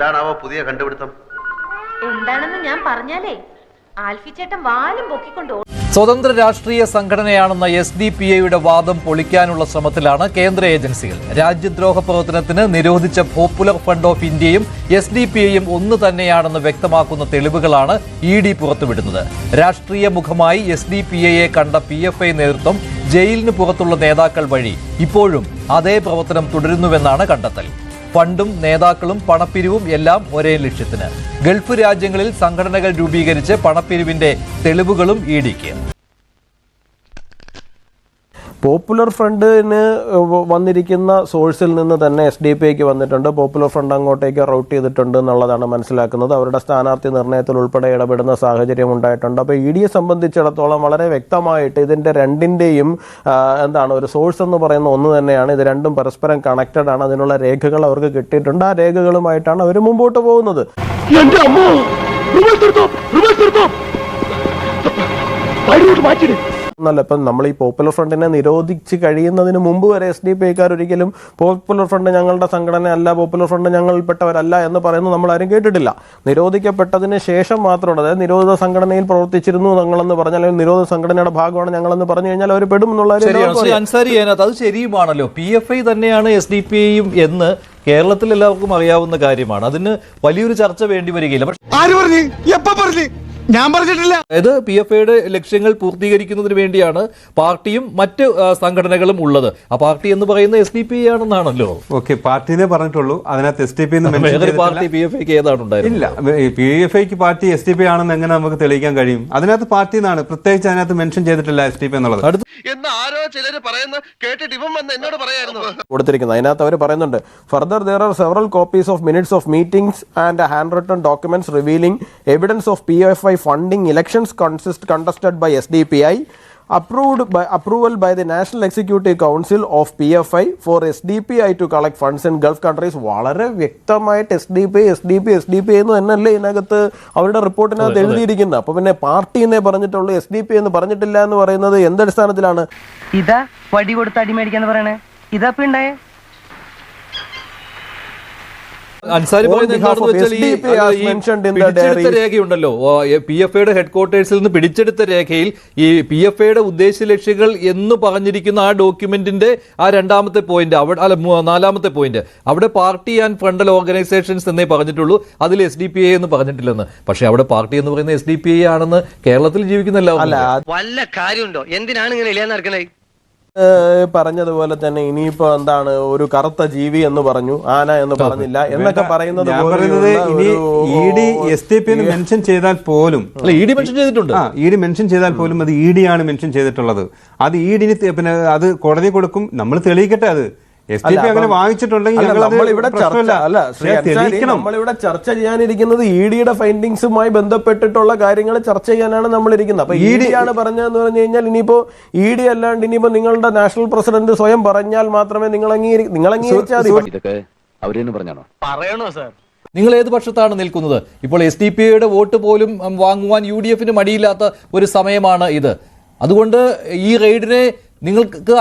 എന്താണാവോ പുതിയ കണ്ടുപിടുത്തം? എന്താണെന്ന് ഞാൻ പറഞ്ഞാലേ ആൽഫി ചേട്ടൻ വാലും പൊക്കിക്കൊണ്ടോ. സ്വതന്ത്ര രാഷ്ട്രീയ സംഘടനയാണെന്ന SDPIയുടെ വാദം പൊളിക്കാനുള്ള ശ്രമത്തിലാണ് കേന്ദ്ര ഏജൻസികൾ. രാജ്യദ്രോഹ പ്രവർത്തനത്തിന് നിരോധിച്ച പോപ്പുലർ ഫ്രണ്ട് ഓഫ് ഇന്ത്യയും SDPIയും ഒന്ന് തന്നെയാണെന്ന് വ്യക്തമാക്കുന്ന തെളിവുകളാണ് ED പുറത്തുവിടുന്നത്. രാഷ്ട്രീയ മുഖമായി SDPIയെ കണ്ട PFI നേതൃത്വം ജയിലിന് പുറത്തുള്ള നേതാക്കൾ വഴി ഇപ്പോഴും അതേ പ്രവർത്തനം തുടരുന്നുവെന്നാണ് കണ്ടെത്തൽ. ഫണ്ടും നേതാക്കളും പണപ്പിരിവും എല്ലാം ഒരേ ലക്ഷ്യത്തിന്. ഗൾഫ് രാജ്യങ്ങളിൽ സംഘടനകൾ രൂപീകരിച്ച് പണപ്പിരിവിന്റെ തെളിവുകളും EDക്ക്. പോപ്പുലർ ഫ്രണ്ടിന് വന്നിരിക്കുന്ന സോഴ്സിൽ നിന്ന് തന്നെ SDPIക്ക് വന്നിട്ടുണ്ട്. പോപ്പുലർ ഫ്രണ്ട് അങ്ങോട്ടേക്ക് റൗട്ട് ചെയ്തിട്ടുണ്ട് എന്നുള്ളതാണ് മനസ്സിലാക്കുന്നത്. അവരുടെ സ്ഥാനാർത്ഥി നിർണയത്തിൽ ഉൾപ്പെടെ ഇടപെടുന്ന സാഹചര്യം ഉണ്ടായിട്ടുണ്ട്. അപ്പോൾ EDയെ സംബന്ധിച്ചിടത്തോളം വളരെ വ്യക്തമായിട്ട് ഇതിൻ്റെ രണ്ടിൻ്റെയും ഒരു സോഴ്സ് എന്ന് പറയുന്ന ഒന്ന് തന്നെയാണ്. ഇത് രണ്ടും പരസ്പരം കണക്റ്റഡ് ആണ്. അതിനുള്ള രേഖകൾ അവർക്ക് കിട്ടിയിട്ടുണ്ട്. ആ രേഖകളുമായിട്ടാണ് അവർ മുമ്പോട്ട് പോകുന്നത്. എന്നല്ല, ഇപ്പം നമ്മൾ ഈ പോപ്പുലർ ഫ്രണ്ടിനെ നിരോധിച്ച് കഴിയുന്നതിന് മുമ്പ് വരെ SDPIക്കാർ ഒരിക്കലും പോപ്പുലർ ഫ്രണ്ട് ഞങ്ങളുടെ സംഘടന അല്ല, പോപ്പുലർ ഫ്രണ്ട് ഞങ്ങളിൽപ്പെട്ടവരല്ല എന്ന് പറയുന്നത് നമ്മൾ ആരും കേട്ടിട്ടില്ല. നിരോധിക്കപ്പെട്ടതിന് ശേഷം മാത്രമാണ്, അതായത് നിരോധിത സംഘടനയിൽ പ്രവർത്തിച്ചിരുന്നു ഞങ്ങളെന്ന് പറഞ്ഞാൽ, അല്ലെങ്കിൽ നിരോധിത സംഘടനയുടെ ഭാഗമാണ് ഞങ്ങളെന്ന് പറഞ്ഞു കഴിഞ്ഞാൽ അവർ പെടും എന്നുള്ള അൻസാരി അത് ശരിയുമാണല്ലോ. PFI തന്നെയാണ് SDPIയും എന്ന് കേരളത്തിൽ എല്ലാവർക്കും അറിയാവുന്ന കാര്യമാണ്. അതിന് വലിയൊരു ചർച്ച വേണ്ടി വരികയില്ല. ഞാൻ പറഞ്ഞിട്ടില്ല. അതായത് PFIയുടെ ലക്ഷ്യങ്ങൾ പൂർത്തീകരിക്കുന്നതിന് വേണ്ടിയാണ് പാർട്ടിയും മറ്റ് സംഘടനകളും ഉള്ളത്. ആ പാർട്ടി എന്ന് പറയുന്ന SDPI ആണെന്നാണല്ലോ. ഓക്കെ, പാർട്ടിനെ പറഞ്ഞിട്ടുള്ളൂ. അതിനകത്ത് SDPI പാർട്ടി PFIക്ക് ഏതാണ് ഉണ്ടായിരുന്നത്? ഇല്ല, PFIക്ക് പാർട്ടി SDPI ആണെന്ന് എങ്ങനെ നമുക്ക് തെളിയിക്കാൻ കഴിയും? അതിനകത്ത് പാർട്ടി എന്നാണ്, പ്രത്യേകിച്ച് അതിനകത്ത് മെൻഷൻ ചെയ്തിട്ടില്ല SDPI എന്നുള്ളത്. ആരോ ചിലർ പറയുന്ന കേട്ടിട്ട് ഇവൻ വന്ന് എന്നോട് പറയായിരുന്നു കൊടുത്തിരിക്കുന്നത്. അതിനകത്ത് അവർ പറയുന്നുണ്ട്, further there are several copies of minutes of meetings and handwritten documents revealing evidence of PFI funding elections contested by SDPI, approval by the National Executive Council of PFI for SDPI to collect funds in Gulf countries. വളരെ വ്യക്തമായിട്ട് SDPI എന്ന് തന്നെയല്ലേ ഇതിനകത്ത് അവരുടെ റിപ്പോർട്ടിനകത്ത് എഴുതിയിരിക്കുന്നത്. അപ്പൊ പിന്നെ party എന്നേ പറഞ്ഞിട്ടുള്ളൂ, SDPI എന്ന് പറഞ്ഞിട്ടില്ല എന്ന് പറയുന്നത് എന്തടിസ്ഥാനത്തിലാണ്? ഇതാ വടി കൊടുത്ത് അടിമേടിക്കാന്ന് പറയണേ. ഇതാ ഉണ്ടായേ. അൻസാരി പിടിച്ചെടുത്ത രേഖയുണ്ടല്ലോ, PFIയുടെ ഹെഡ്ക്വാർട്ടേഴ്സിൽ നിന്ന് പിടിച്ചെടുത്ത രേഖയിൽ ഈ PFIയുടെ ഉദ്ദേശ ലക്ഷ്യങ്ങൾ എന്ന് പറഞ്ഞിരിക്കുന്ന ആ ഡോക്യുമെന്റിന്റെ ആ രണ്ടാമത്തെ പോയിന്റ്, നാലാമത്തെ പോയിന്റ്, അവിടെ പാർട്ടി ആൻഡ് ഫ്രണ്ടൽ ഓർഗനൈസേഷൻസ് എന്നേ പറഞ്ഞിട്ടുള്ളൂ, അതിൽ SDPI എന്ന് പറഞ്ഞിട്ടില്ലെന്ന്. പക്ഷെ അവിടെ പാർട്ടി എന്ന് പറയുന്ന SDPI ആണെന്ന് കേരളത്തിൽ ജീവിക്കുന്നല്ലോ. വല്ല കാര്യമുണ്ടോ? എന്തിനാണ് ഇങ്ങനെ ഇല്ലാന്ന് നടക്കണേ? പറഞ്ഞതുപോലെ തന്നെ ഇനിയിപ്പോ ഒരു കറുത്ത ജീവി എന്ന് പറഞ്ഞു, ആന എന്ന് പറഞ്ഞില്ല എന്നൊക്കെ പറയുന്നത്. ED SDPI മെൻഷൻ ചെയ്താൽ പോലും, ED മെൻഷൻ ചെയ്തിട്ടുണ്ട്. ED മെൻഷൻ ചെയ്താൽ പോലും അത് ED ആണ് മെൻഷൻ ചെയ്തിട്ടുള്ളത്. അത് EDന് പിന്നെ അത് കോടതി കൊടുക്കും, നമ്മൾ തെളിയിക്കട്ടെ. അത് SDPI അങ്ങനെ വാങ്ങിച്ചിട്ടുണ്ടെങ്കിൽ നമ്മളിവിടെ ചർച്ച ചെയ്യാനിരിക്കുന്നത് EDയുടെ ഫൈൻഡിങ്സുമായി ബന്ധപ്പെട്ടിട്ടുള്ള കാര്യങ്ങൾ ചർച്ച ചെയ്യാനാണ് നമ്മളിരിക്കുന്നത്. അപ്പൊ ED ആണ് പറഞ്ഞതെന്ന് പറഞ്ഞു കഴിഞ്ഞാൽ ഇനിയിപ്പോ ED അല്ലാണ്ട് ഇനിയിപ്പോ നിങ്ങളുടെ നാഷണൽ പ്രസിഡന്റ് സ്വയം പറഞ്ഞാൽ മാത്രമേ നിങ്ങൾ അംഗീകരിച്ചാൽ നിങ്ങൾ ഏത് പക്ഷത്താണ് നിൽക്കുന്നത്? ഇപ്പോൾ SDPIയുടെ വോട്ട് പോലും വാങ്ങുവാൻ UDFന് മടിയില്ലാത്ത ഒരു സമയമാണ് ഇത്. അതുകൊണ്ട് ഈ റെയ്ഡിനെ നിങ്ങൾക്ക്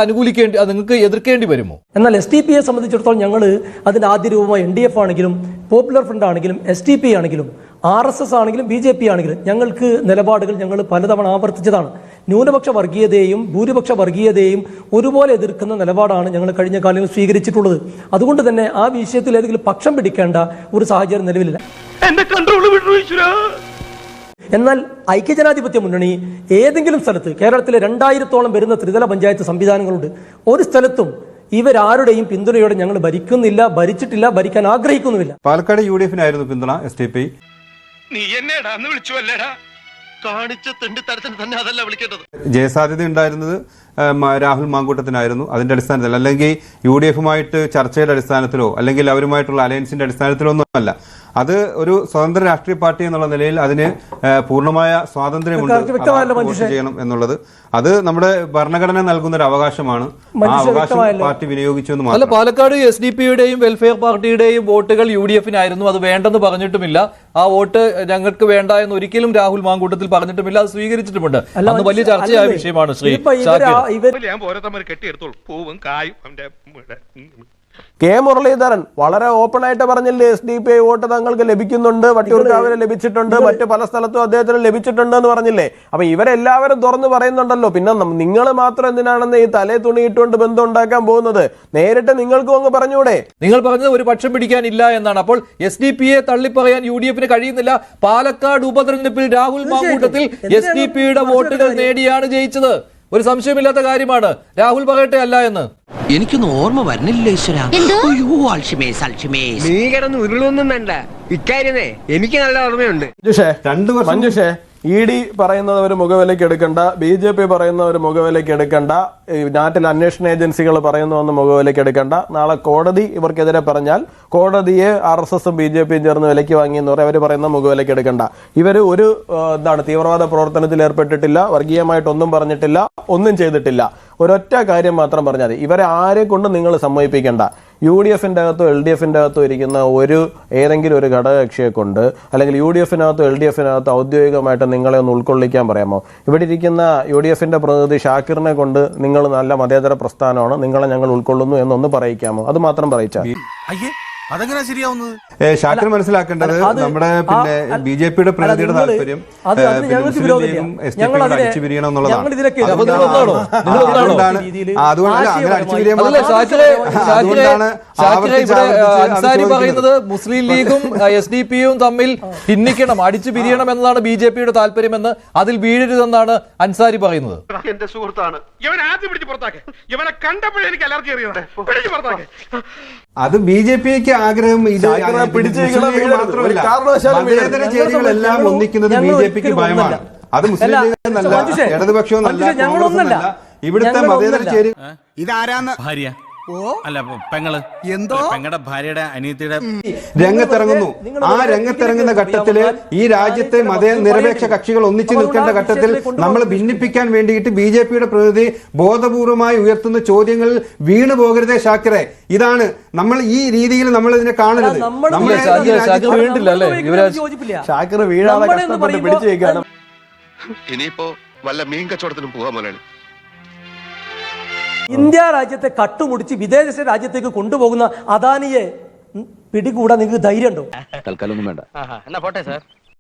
നിങ്ങൾക്ക് എതിർക്കേണ്ടി വരുമോ? എന്നാൽ SDPIയെ സംബന്ധിച്ചിടത്തോളം ഞങ്ങൾ അതിൻ്റെ ആദ്യ രൂപമായി NDF ആണെങ്കിലും പോപ്പുലർ ഫ്രണ്ട് ആണെങ്കിലും SDPI ആണെങ്കിലും RSS ആണെങ്കിലും BJP ആണെങ്കിലും ഞങ്ങൾക്ക് നിലപാടുകൾ ഞങ്ങൾ പലതവണ ആവർത്തിച്ചതാണ്. ന്യൂനപക്ഷ വർഗീയതയെയും ഭൂരിപക്ഷ വർഗീയതയെയും ഒരുപോലെ എതിർക്കുന്ന നിലപാടാണ് ഞങ്ങൾ കഴിഞ്ഞ കാലങ്ങളിൽ സ്വീകരിച്ചിട്ടുള്ളത്. അതുകൊണ്ട് തന്നെ ആ വിഷയത്തിൽ ഏതെങ്കിലും പക്ഷം പിടിക്കേണ്ട ഒരു സാഹചര്യം നിലവിലില്ല. എന്നാൽ ഐക്യജനാധിപത്യ മുന്നണി ഏതെങ്കിലും സ്ഥലത്ത്, കേരളത്തിലെ 2000-ഓളം വരുന്ന ത്രിതല പഞ്ചായത്ത് സംവിധാനങ്ങളുണ്ട്, ഒരു സ്ഥലത്തും ഇവരാരുടെയും പിന്തുണയോടെ ഞങ്ങൾ ഭരിക്കുന്നില്ല, ഭരിച്ചിട്ടില്ല, ഭരിക്കാൻ ആഗ്രഹിക്കുന്നുമില്ല. പാലക്കാട് UDFനായിരുന്നു പിന്തുണ SDPI. നീ എന്നെടാ എന്ന് വിളിച്ചു അല്ലേടാ? കാണിച്ച തെണ്ടിത്തരത്തിന് തന്നെ അതല്ല വിളിക്കേണ്ടത്. ജയസാധ്യത ഉണ്ടായിരുന്നത് രാഹുൽ മാങ്കൂട്ടത്തിനായിരുന്നു. അതിന്റെ അടിസ്ഥാനത്തിൽ, അല്ലെങ്കിൽ UDFുമായിട്ട് ചർച്ചയുടെ അടിസ്ഥാനത്തിലോ അല്ലെങ്കിൽ അവരുമായിട്ടുള്ള അലയൻസിന്റെ അടിസ്ഥാനത്തിലോ ഒന്നുമല്ല. അത് ഒരു സ്വതന്ത്ര രാഷ്ട്രീയ പാർട്ടി എന്നുള്ള നിലയിൽ അതിന് പൂർണ്ണമായ സ്വാതന്ത്ര്യമുണ്ട് ചെയ്യണം എന്നുള്ളത്. അത് നമ്മുടെ ഭരണഘടന നൽകുന്ന ഒരു അവകാശമാണ്. ആ അവകാശം പാർട്ടി വിനിയോഗിച്ചു എന്ന് മാത്രം. പാലക്കാട് SDPIയുടെയും വെൽഫെയർ പാർട്ടിയുടെയും വോട്ടുകൾ UDFനായിരുന്നു. അത് വേണ്ടെന്ന് പറഞ്ഞിട്ടുമില്ല. ആ വോട്ട് ഞങ്ങൾക്ക് വേണ്ട എന്ന് ഒരിക്കലും രാഹുൽ മാങ്കൂട്ടത്തിൽ പറഞ്ഞിട്ടുമില്ല. അത് സ്വീകരിച്ചിട്ടുമുണ്ട്. അന്ന് വലിയ ചർച്ചയായ വിഷയമാണ്. ശ്രീ ഞാൻ പോരത്തമ്മ കെട്ടിയെടുത്തോളൂ പൂവും കായും. കെ മുരളീധരൻ വളരെ ഓപ്പൺ ആയിട്ട് പറഞ്ഞില്ലേ SDPI വോട്ട് തങ്ങൾക്ക് ലഭിക്കുന്നുണ്ട്, വട്ടിയൂർക്കാവിന് ലഭിച്ചിട്ടുണ്ട്, മറ്റു പല സ്ഥലത്തും അദ്ദേഹത്തിന് ലഭിച്ചിട്ടുണ്ട് എന്ന് പറഞ്ഞില്ലേ? അപ്പൊ ഇവരെല്ലാവരും തുറന്നു പറയുന്നുണ്ടല്ലോ. പിന്നെ നിങ്ങൾ മാത്രം എന്തിനാണെന്ന് ഈ തലേ തുണിയിട്ടുകൊണ്ട് ബന്ധം ഉണ്ടാക്കാൻ പോകുന്നത്? നേരിട്ട് നിങ്ങൾക്കും അങ്ങ് പറഞ്ഞൂടെ? നിങ്ങൾ പറഞ്ഞത് ഒരു പക്ഷം പിടിക്കാനില്ല എന്നാണ്. അപ്പോൾ SDPയെ തള്ളിപ്പറയാൻ UDF കഴിയുന്നില്ല. പാലക്കാട് ഉപതെരഞ്ഞെടുപ്പിൽ രാഹുൽ മാങ്കൂട്ടത്തിൽ SDPയുടെ വോട്ടുകൾ നേടിയാണ് ജയിച്ചത്. ഒരു സംശയമില്ലാത്ത കാര്യമാണ്. രാഹുൽ പറയട്ടെ അല്ല എന്ന്. എനിക്കൊന്നും ഓർമ്മ വരുന്നില്ല ഈശ്വര. നീ കിടന്ന് ഉരുളൊന്നും വേണ്ട ഇക്കാര്യമേ, എനിക്ക് നല്ല ഓർമ്മയുണ്ട്. മഞ്ജുഷേ, ED പറയുന്നത് ഒരു മുഖവിലേക്ക് എടുക്കണ്ട, BJP പറയുന്ന ഒരു മുഖവിലേക്ക് എടുക്കണ്ട, നാട്ടിൽ അന്വേഷണ ഏജൻസികൾ പറയുന്ന മുഖവിലേക്ക് എടുക്കണ്ട. നാളെ കോടതി ഇവർക്കെതിരെ പറഞ്ഞാൽ കോടതിയെ RSSും BJPയും ചേർന്ന് വിലയ്ക്ക് വാങ്ങിയെന്ന് പറയും. അവർ പറയുന്ന മുഖവിലേക്ക് എടുക്കണ്ട. ഇവര് ഒരു തീവ്രവാദ പ്രവർത്തനത്തിൽ ഏർപ്പെട്ടിട്ടില്ല, വർഗീയമായിട്ടൊന്നും പറഞ്ഞിട്ടില്ല, ഒന്നും ചെയ്തിട്ടില്ല. ഒരൊറ്റ കാര്യം മാത്രം പറഞ്ഞാൽ മതി, ഇവരെ ആരെ കൊണ്ട് നിങ്ങൾ സമ്മതിപ്പിക്കേണ്ട. UDFന്റെ അകത്തോ LDFന്റെ അകത്തോ ഇരിക്കുന്ന ഏതെങ്കിലും ഒരു ഘടകകക്ഷിയെ കൊണ്ട്, അല്ലെങ്കിൽ UDFനകത്തോ LDFനകത്തോ ഔദ്യോഗികമായിട്ട് നിങ്ങളെ ഒന്ന് ഉൾക്കൊള്ളിക്കാൻ പറയാമോ? ഇവിടെ ഇരിക്കുന്ന UDFന്റെ പ്രതിനിധി ഷാക്കിറിനെ കൊണ്ട് നിങ്ങൾ നല്ല മതേതര പ്രസ്ഥാനമാണ്, നിങ്ങളെ ഞങ്ങൾ ഉൾക്കൊള്ളുന്നു എന്നൊന്ന് പറയിക്കാമോ? അത് മാത്രം പറയിച്ചാൽ. അതെങ്ങനെ ശരിയാവുന്നത്? ഷാക്കിർ മനസ്സിലാക്കേണ്ടത് നമ്മുടെ പിന്നെ BJPയുടെ പ്രതിനിധിയുടെ താല്പര്യം അടിച്ചു പിരിയണം എന്നുള്ളതാണ്. അൻസാരി പറയുന്നത് മുസ്ലിം ലീഗും SDPയും തമ്മിൽ ഭിന്നിക്കണം, അടിച്ചു പിരിയണം എന്നതാണ് BJPയുടെ താല്പര്യമെന്ന്, അതിൽ വീഴരുതെന്നാണ് അൻസാരി പറയുന്നത്. എന്റെ സുഹൃത്താണ് ഇവൻ. ആദ്യം പിടിച്ച് പുറത്താക്കെ. ഇവനെ കണ്ടപ്പോഴേ എനിക്ക് അലർജി അറിയുന്നത്. പിടിച്ച് പുറത്താക്കെ. അത് BJPക്ക് ആഗ്രഹം ഇത് മാത്രമല്ല, മതേതര ചേരികളെല്ലാം ഒന്നിക്കുന്നത് BJPക്ക് ഭയമാണ്. അത് മുസ്ലിം ലീഗ് എന്നല്ല, ഇടതുപക്ഷവും നല്ല, കോൺഗ്രസും അല്ല. ഇവിടുത്തെ മതേതര ചേരി ഇതാരാന്ന് ഭാര്യ അല്ല പെങ്ങള് എന്തോ പെങ്ങളുടെ ഭാര്യയുടെ അനിയത്തിയുടെ രംഗത്തിറങ്ങുന്നു. ആ രംഗത്തിറങ്ങുന്ന ഘട്ടത്തില് ഈ രാജ്യത്തെ നിരപേക്ഷ കക്ഷികൾ ഒന്നിച്ചു നിൽക്കേണ്ട ഘട്ടത്തിൽ നമ്മൾ ഭിന്നിപ്പിക്കാൻ വേണ്ടിയിട്ട് BJPയുടെ പ്രതിനിധി ബോധപൂർവമായി ഉയർത്തുന്ന ചോദ്യങ്ങളിൽ വീണു പോകരുതേ ഷാക്കിറെ. ഇതാണ് നമ്മൾ ഈ രീതിയിൽ നമ്മൾ ഇതിനെ കാണരുത്. ഷാക്കിർ വീഴാതെ കഷ്ടപ്പെട്ട് പിടിച്ചു വെക്കാണ്. ഇനിയിപ്പോ വല്ല മീൻ കച്ചവടത്തിനും പോകാൻ പോലെയാണ്. ഇന്ത്യ രാജ്യത്തെ കട്ടുമുടിച്ച് വിദേശ രാജ്യത്തേക്ക് കൊണ്ടുപോകുന്ന അദാനിയെ പിടികൂടാൻ നിങ്ങൾക്ക് ധൈര്യം ഉണ്ടോ? തൽക്കാലം ഒന്നും വേണ്ട. എന്നാ പോട്ടെ സാർ.